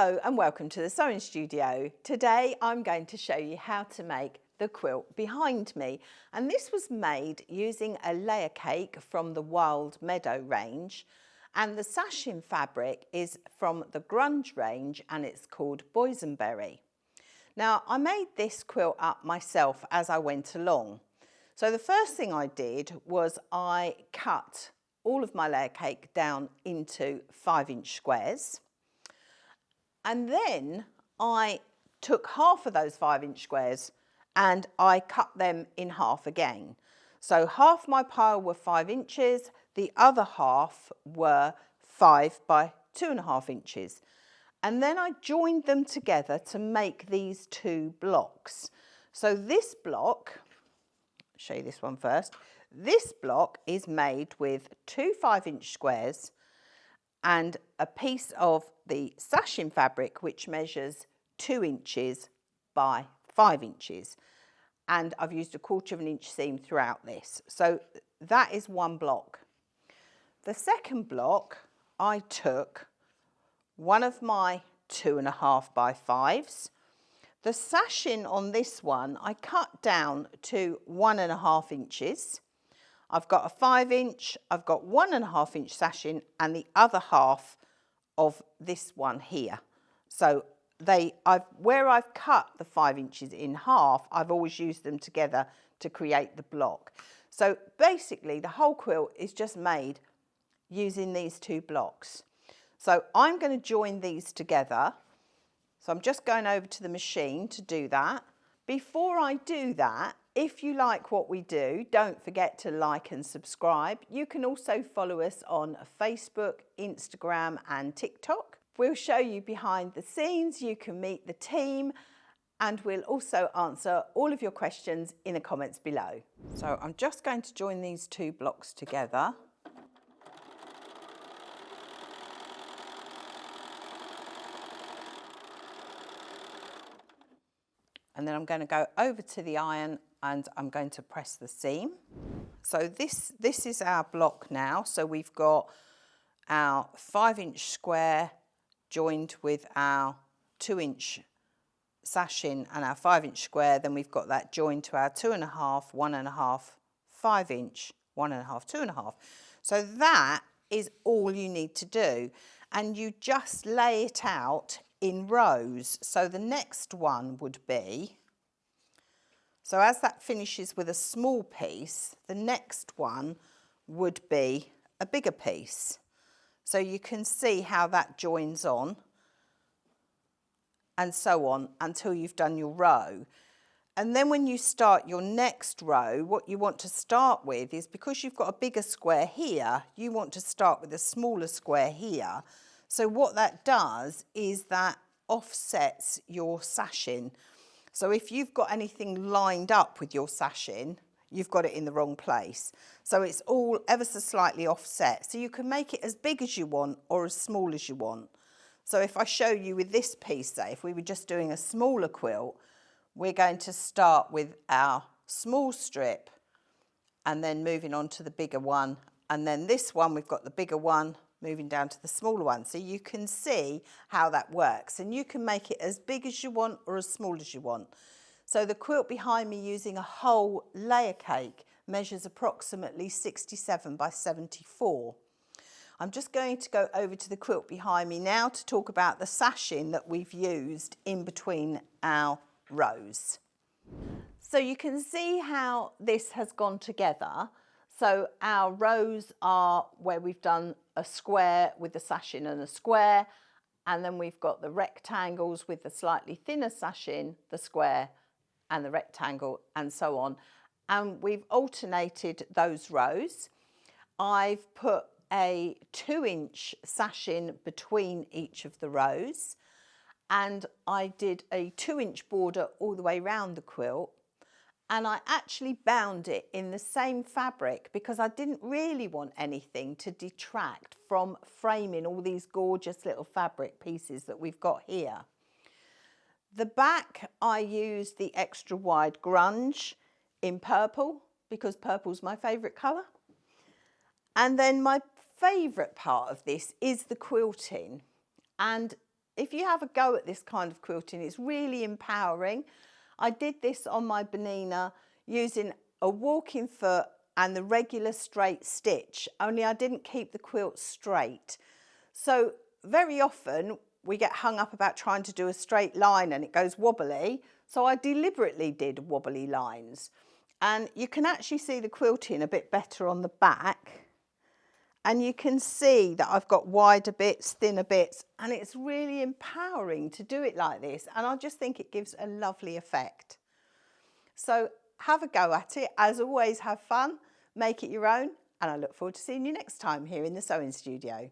Hello and welcome to the sewing studio. Today I'm going to show you how to make the quilt behind me, and this was made using a layer cake from the Wild Meadow range, and the sashing fabric is from the Grunge range and it's called Boysenberry. Now I made this quilt up myself as I went along. So the first thing I did was I cut all of my layer cake down into 5-inch squares. And then I took half of those 5-inch squares and I cut them in half again. So half my pile were 5 inches, the other half were 5 by 2.5 inches. And then I joined them together to make these two blocks. So this block, I'll show you this one first. This block is made with two 5-inch squares and a piece of the sashing fabric which measures 2 inches by 5 inches, and I've used 1/4 inch seam throughout this. So that is one block. The second block, I took one of my 2.5 by 5s. The sashing on this one I cut down to 1.5 inches. I've got a 5-inch, I've got 1.5 inch sashing and the other half of this one here. So where I've cut the 5 inches in half, I've always used them together to create the block. So basically the whole quilt is just made using these two blocks. So I'm going to join these together. So I'm just going over to the machine to do that. Before I do that, if you like what we do, don't forget to like and subscribe. You can also follow us on Facebook, Instagram and TikTok. We'll show you behind the scenes, you can meet the team, and we'll also answer all of your questions in the comments below. So I'm just going to join these two blocks together. And then I'm going to go over to the iron and I'm going to press the seam. So this is our block now. So we've got our 5-inch square joined with our 2-inch sashing and our 5-inch square. Then we've got that joined to our 2.5, 1.5, 5-inch, 1.5, 2.5. So that is all you need to do. And you just lay it out in rows. So the next one would be, so as that finishes with a small piece, the next one would be a bigger piece. So you can see how that joins on and so on until you've done your row. And then when you start your next row, what you want to start with is, because you've got a bigger square here, you want to start with a smaller square here. So what that does is that offsets your sashing. So if you've got anything lined up with your sashing, you've got it in the wrong place. So it's all ever so slightly offset. So you can make it as big as you want or as small as you want. So if I show you with this piece, say, if we were just doing a smaller quilt, we're going to start with our small strip and then moving on to the bigger one. And then this one, we've got the bigger one, moving down to the smaller one. So you can see how that works, and you can make it as big as you want or as small as you want. So the quilt behind me, using a whole layer cake, measures approximately 67 by 74. I'm just going to go over to the quilt behind me now to talk about the sashing that we've used in between our rows. So you can see how this has gone together. So our rows are where we've done a square with the sashing and a square, and then we've got the rectangles with the slightly thinner sashing, the square and the rectangle, and so on. And we've alternated those rows. I've put a 2-inch sashing between each of the rows, and I did a 2-inch border all the way around the quilt. And I actually bound it in the same fabric because I didn't really want anything to detract from framing all these gorgeous little fabric pieces that we've got here. The back, I used the extra wide grunge in purple because purple's my favourite colour. And then my favourite part of this is the quilting. And if you have a go at this kind of quilting, it's really empowering. I did this on my Bernina using a walking foot and the regular straight stitch, only I didn't keep the quilt straight. So very often we get hung up about trying to do a straight line and it goes wobbly. So I deliberately did wobbly lines. And you can actually see the quilting a bit better on the back. And you can see that I've got wider bits, thinner bits, and it's really empowering to do it like this. And I just think it gives a lovely effect. So have a go at it. As always, have fun, make it your own, and I look forward to seeing you next time here in the sewing studio.